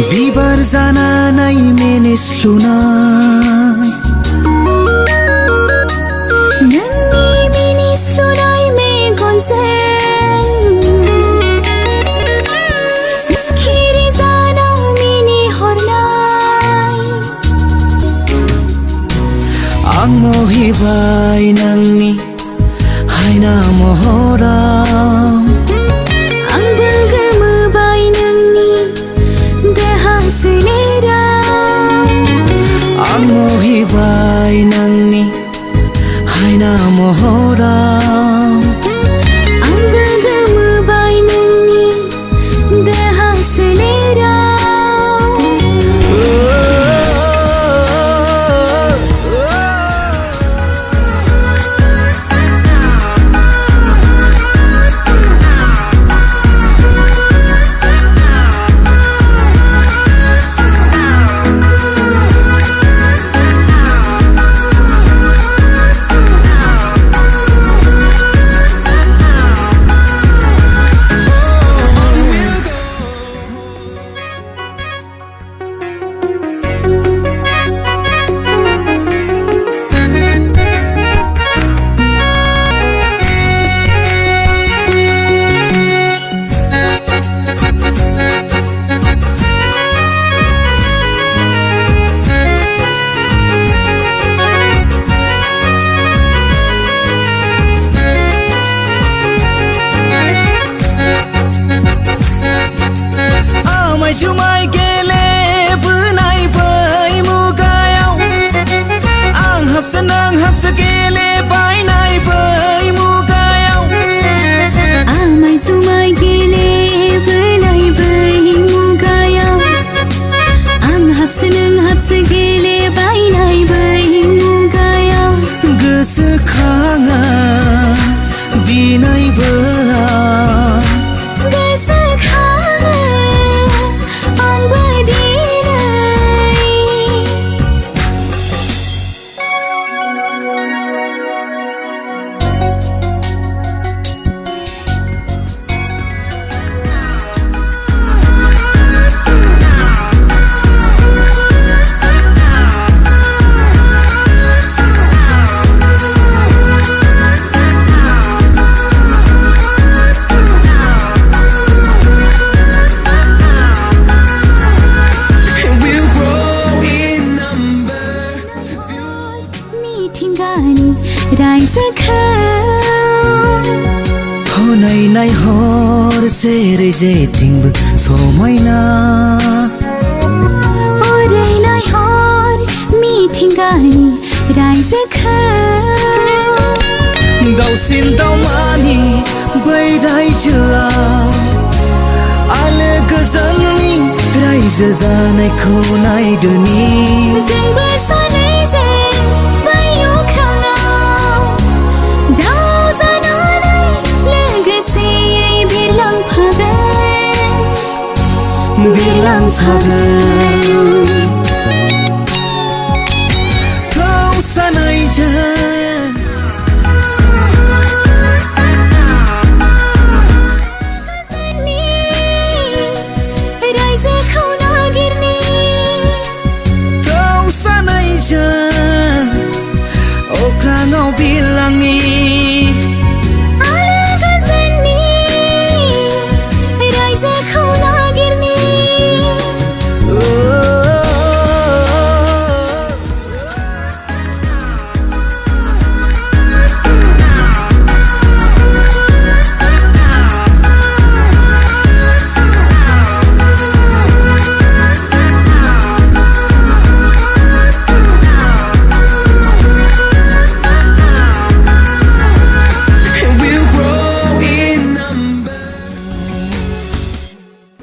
बिबार जानानै मिनिस्लु नाय नोंनि मिनिस्लुनाय मेगनजों सिखिरि जानाव मिनिहरनाय आं मोहिबाय नोंनि हायना महराव आंबो गोमोबाय नोंनि देहा सोलेराव आं मोहिबाय नोंनि हायना महराव आंबो गोमोबाय नोंनि देहा सोलेराव जुमाय गेलेबोनाय बै मुगायाव आं हाबसो नों हाबसो गेलेबायनाय बै मुगायाव आमाय जुमाय गेलेबोनाय बै मुगायाव आं हाबसो नों हाबसो गेलेबायनाय बै मुगायाव गोसोखाङा दिनैबो हनै नायहर जेरै जेथिंबो समायना ओरै नायहर मिथिंगानि रायजोखौ दाउसिन दाउमानि बै रायजोआव आलो गोजोननि रायजो जानायखौ नायदोनि जोंबो सानैजों बै अख्राङाव दाउ जानानै लोगोसेयै बिरलांफागोन गाव सानैजों